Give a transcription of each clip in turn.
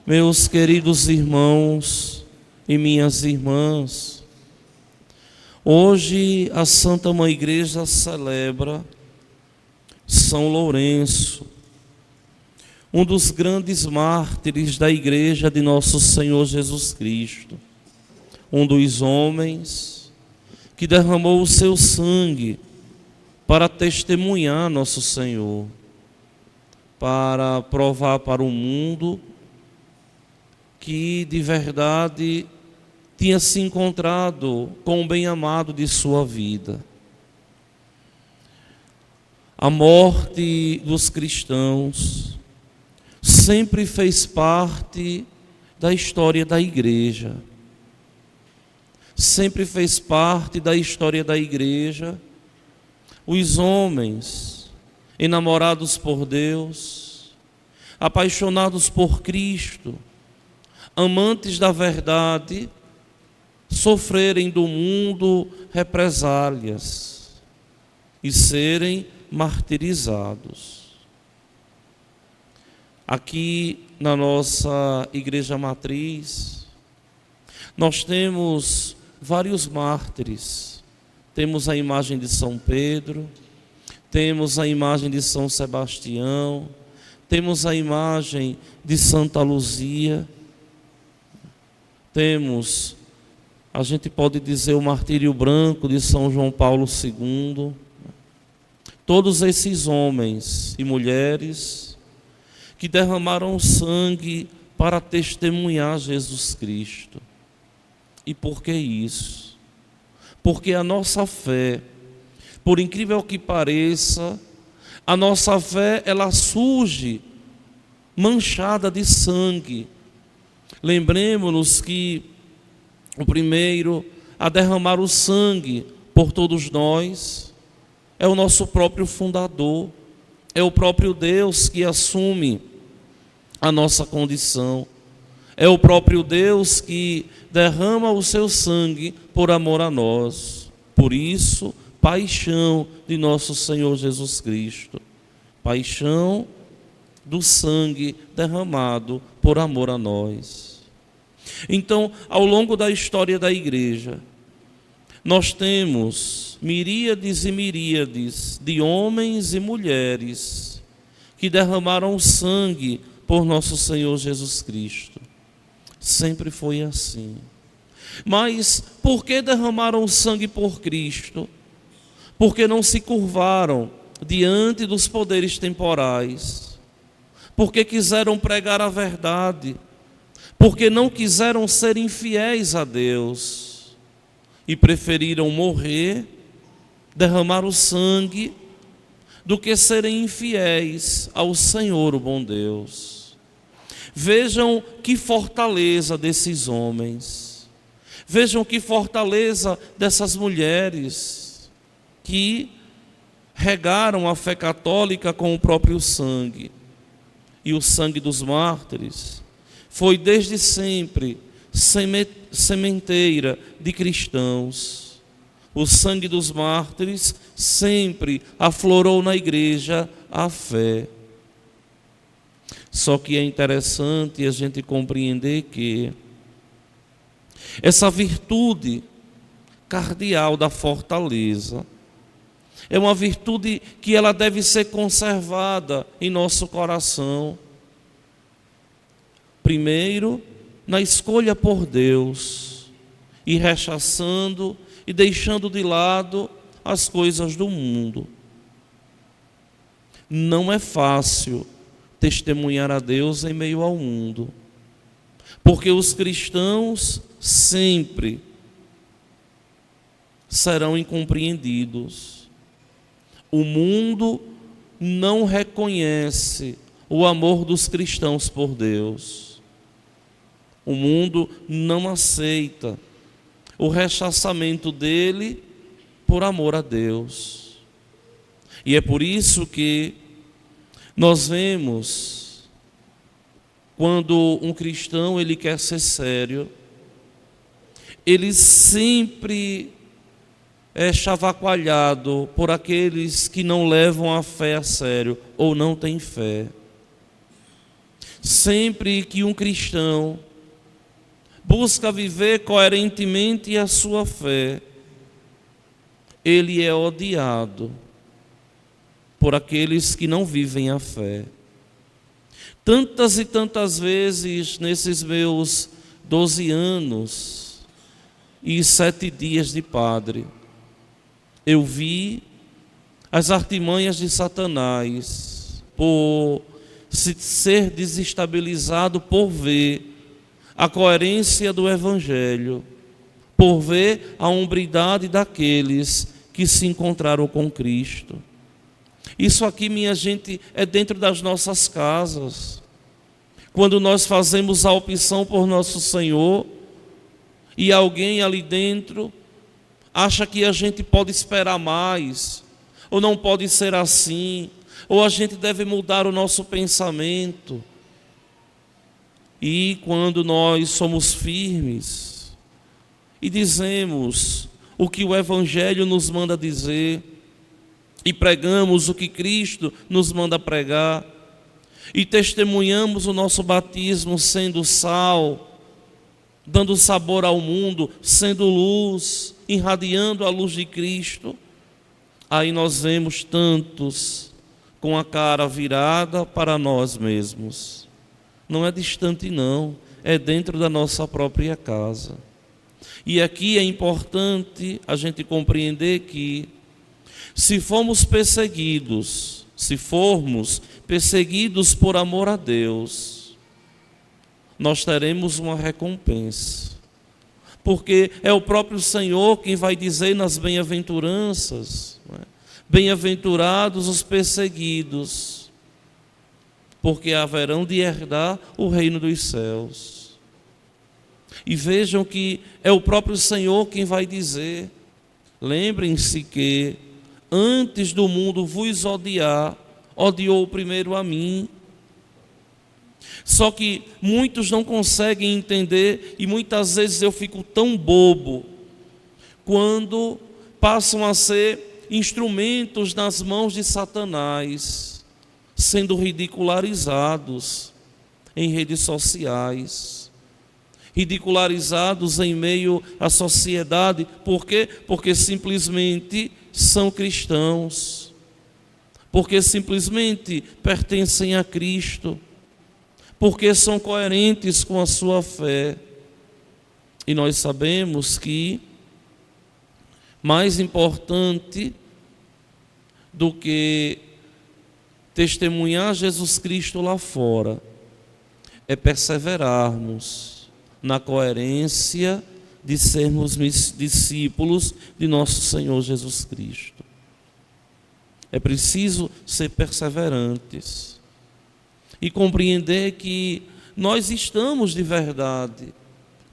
Meus queridos irmãos e minhas irmãs, hoje a Santa Mãe Igreja celebra São Lourenço, um dos grandes mártires da Igreja de Nosso Senhor Jesus Cristo, um dos homens que derramou o seu sangue para testemunhar Nosso Senhor, para provar para o mundo que de verdade tinha se encontrado com o bem-amado de sua vida. A morte dos cristãos sempre fez parte da história da Igreja. Sempre fez parte da história da Igreja. Os homens, enamorados por Deus, apaixonados por Cristo, amantes da verdade, sofrerem do mundo represálias e serem martirizados. Aqui na nossa Igreja Matriz, nós temos vários mártires. Temos a imagem de São Pedro, temos a imagem de São Sebastião, temos a imagem de Santa Luzia, temos, a gente pode dizer, o martírio branco de São João Paulo II. Todos esses homens e mulheres que derramaram sangue para testemunhar Jesus Cristo. E por que isso? Porque a nossa fé, por incrível que pareça, a nossa fé, ela surge manchada de sangue. Lembremos-nos que o primeiro a derramar o sangue por todos nós é o nosso próprio fundador, é o próprio Deus que assume a nossa condição, é o próprio Deus que derrama o seu sangue por amor a nós. Por isso, paixão de nosso Senhor Jesus Cristo, paixão do sangue derramado por amor a nós. Então, ao longo da história da Igreja, nós temos miríades e miríades de homens e mulheres que derramaram sangue por nosso Senhor Jesus Cristo. Sempre foi assim. Mas por que derramaram sangue por Cristo? Porque não se curvaram diante dos poderes temporais. Porque quiseram pregar a verdade. Porque não quiseram ser infiéis a Deus e preferiram morrer, derramar o sangue, do que serem infiéis ao Senhor, o bom Deus. Vejam que fortaleza desses homens, vejam que fortaleza dessas mulheres que regaram a fé católica com o próprio sangue. E o sangue dos mártires foi desde sempre sementeira de cristãos. O sangue dos mártires sempre aflorou na Igreja a fé. Só que é interessante a gente compreender que essa virtude cardeal da fortaleza é uma virtude que ela deve ser conservada em nosso coração. Primeiro, na escolha por Deus, e rechaçando e deixando de lado as coisas do mundo. Não é fácil testemunhar a Deus em meio ao mundo, porque os cristãos sempre serão incompreendidos. O mundo não reconhece o amor dos cristãos por Deus. O mundo não aceita o rechaçamento dele por amor a Deus. E é por isso que nós vemos, quando um cristão ele quer ser sério, ele sempre é chavacoalhado por aqueles que não levam a fé a sério ou não têm fé. sempre que um cristão busca viver coerentemente a sua fé, ele é odiado por aqueles que não vivem a fé. Tantas e tantas vezes nesses meus 12 anos e 7 dias de padre, eu vi as artimanhas de Satanás por ser desestabilizado por ver a coerência do Evangelho, por ver a hombridade daqueles que se encontraram com Cristo. Isso aqui, minha gente, é dentro das nossas casas. Quando nós fazemos a opção por nosso Senhor e alguém ali dentro acha que a gente pode esperar mais, ou não pode ser assim, ou a gente deve mudar o nosso pensamento. E quando nós somos firmes e dizemos o que o Evangelho nos manda dizer, e pregamos o que Cristo nos manda pregar, e testemunhamos o nosso batismo sendo sal, dando sabor ao mundo, sendo luz, irradiando a luz de Cristo, aí nós vemos tantos com a cara virada para nós mesmos. Não é distante não, é dentro da nossa própria casa. E aqui é importante a gente compreender que se formos perseguidos por amor a Deus, nós teremos uma recompensa. Porque é o próprio Senhor quem vai dizer nas bem-aventuranças, não é? Bem-aventurados os perseguidos, porque haverão de herdar o reino dos céus. E vejam que é o próprio Senhor quem vai dizer. Lembrem-se que antes do mundo vos odiar, odiou primeiro a mim. Só que muitos não conseguem entender, e muitas vezes eu fico tão bobo quando passam a ser instrumentos nas mãos de Satanás, sendo ridicularizados em redes sociais, ridicularizados em meio à sociedade. Por quê? Porque simplesmente são cristãos, porque simplesmente pertencem a Cristo, porque são coerentes com a sua fé. E nós sabemos que mais importante do que testemunhar Jesus Cristo lá fora é perseverarmos na coerência de sermos discípulos de nosso Senhor Jesus Cristo. É preciso ser perseverantes e compreender que nós estamos de verdade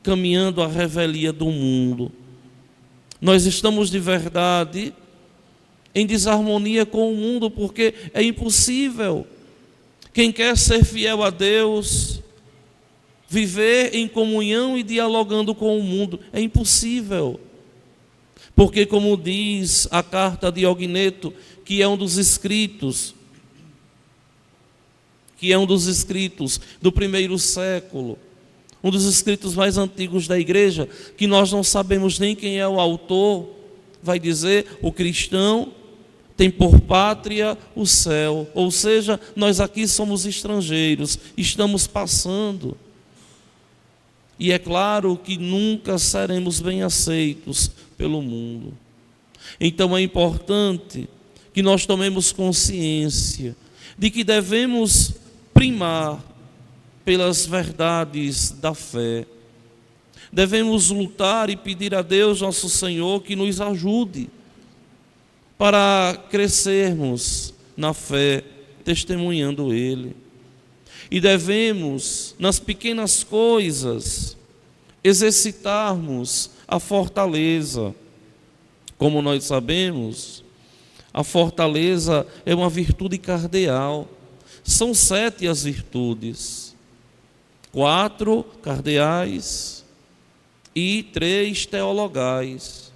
caminhando à revelia do mundo. Nós estamos de verdade em desarmonia com o mundo, porque é impossível quem quer ser fiel a Deus viver em comunhão e dialogando com o mundo. É impossível. Porque, como diz a carta de Ogneto, que é um dos escritos do primeiro século, um dos escritos mais antigos da igreja, que nós não sabemos nem quem é o autor, vai dizer: o cristão tem por pátria o céu. Ou seja, nós aqui somos estrangeiros, estamos passando. E é claro que nunca seremos bem aceitos pelo mundo. Então é importante que nós tomemos consciência de que devemos primar pelas verdades da fé. Devemos lutar e pedir a Deus, nosso Senhor, que nos ajude para crescermos na fé, testemunhando Ele. E devemos, nas pequenas coisas, exercitarmos a fortaleza. Como nós sabemos, a fortaleza é uma virtude cardeal. São 7 as virtudes, 4 cardeais e 3 teologais.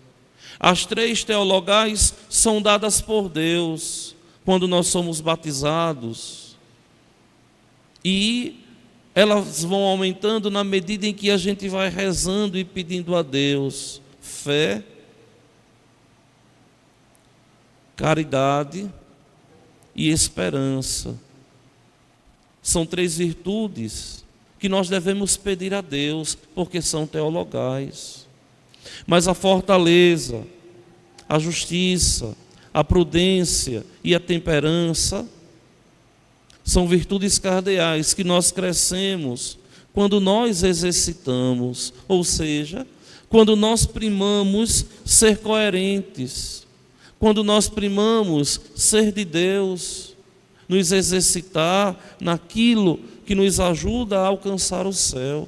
As 3 teologais são dadas por Deus quando nós somos batizados. E elas vão aumentando na medida em que a gente vai rezando e pedindo a Deus fé, caridade e esperança. São 3 virtudes que nós devemos pedir a Deus, porque são teologais. Mas a fortaleza, a justiça, a prudência e a temperança são virtudes cardeais que nós crescemos quando nós exercitamos, ou seja, quando nós primamos ser coerentes, quando nós primamos ser de Deus, nos exercitar naquilo que nos ajuda a alcançar o céu.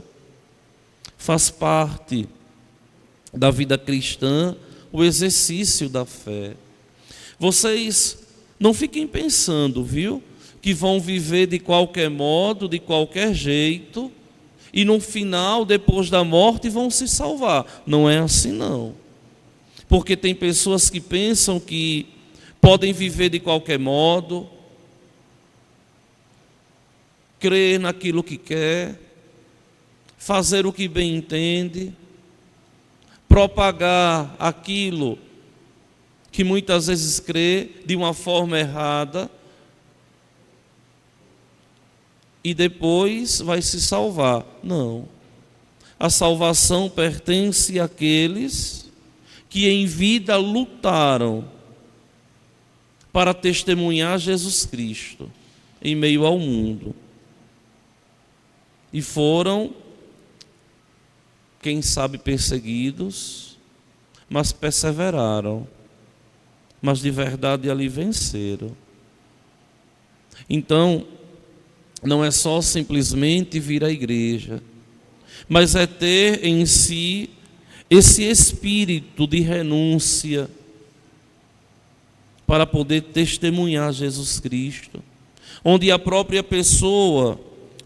Faz parte da vida cristã o exercício da fé. Vocês não fiquem pensando, viu, que vão viver de qualquer modo, de qualquer jeito, e no final, depois da morte, vão se salvar. Não é assim não. Porque tem pessoas que pensam que podem viver de qualquer modo, crer naquilo que quer, fazer o que bem entende, propagar aquilo que muitas vezes crê de uma forma errada e depois vai se salvar. Não. A salvação pertence àqueles que em vida lutaram para testemunhar Jesus Cristo em meio ao mundo. E foram, quem sabe, perseguidos, mas perseveraram, mas de verdade ali venceram. Então, não é só simplesmente vir à igreja, mas é ter em si esse espírito de renúncia para poder testemunhar Jesus Cristo, onde a própria pessoa,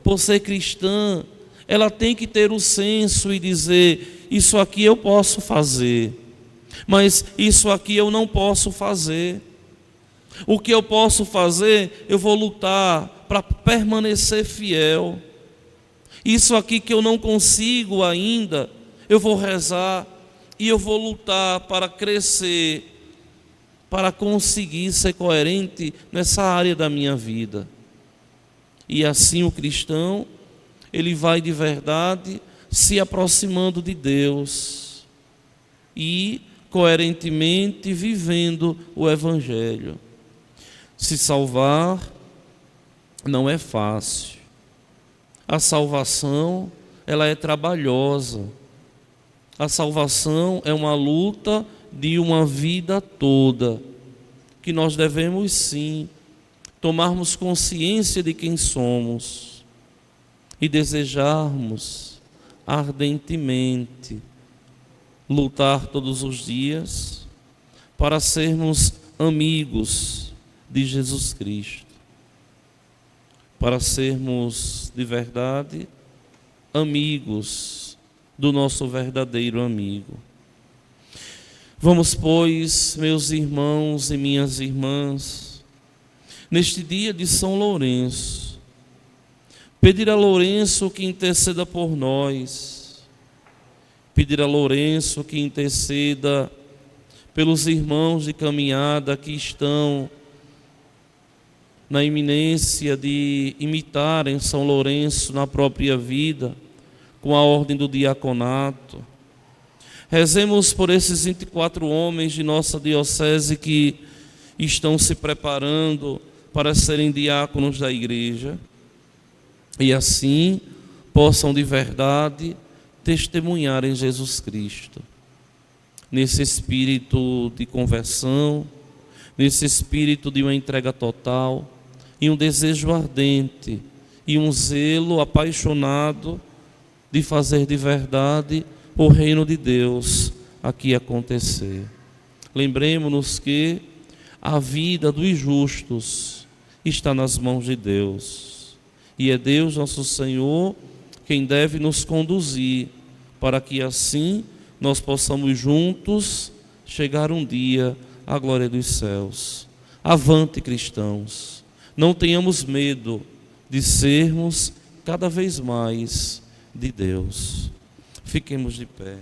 por ser cristã, ela tem que ter o senso e dizer: isso aqui eu posso fazer, mas isso aqui eu não posso fazer. O que eu posso fazer, eu vou lutar para permanecer fiel. Isso aqui que eu não consigo ainda, eu vou rezar e eu vou lutar para crescer, para conseguir ser coerente nessa área da minha vida. E assim o cristão, ele vai de verdade se aproximando de Deus e coerentemente vivendo o Evangelho. Se salvar não é fácil. A salvação, ela é trabalhosa. A salvação é uma luta de uma vida toda, que nós devemos sim tomarmos consciência de quem somos e desejarmos ardentemente lutar todos os dias para sermos amigos de Jesus Cristo, para sermos de verdade amigos do nosso verdadeiro amigo. Vamos, pois, meus irmãos e minhas irmãs, neste dia de São Lourenço, pedir a Lourenço que interceda por nós, pedir a Lourenço que interceda pelos irmãos de caminhada que estão na iminência de imitarem São Lourenço na própria vida, com a ordem do diaconato. Rezemos por esses 24 homens de nossa diocese que estão se preparando para serem diáconos da igreja e assim possam de verdade testemunhar em Jesus Cristo, nesse espírito de conversão, nesse espírito de uma entrega total e um desejo ardente e um zelo apaixonado de fazer de verdade o reino de Deus aqui acontecer. Lembremos-nos que a vida dos justos está nas mãos de Deus, e é Deus nosso Senhor quem deve nos conduzir para que assim nós possamos juntos chegar um dia à glória dos céus. Avante, cristãos, não tenhamos medo de sermos cada vez mais de Deus. Fiquemos de pé.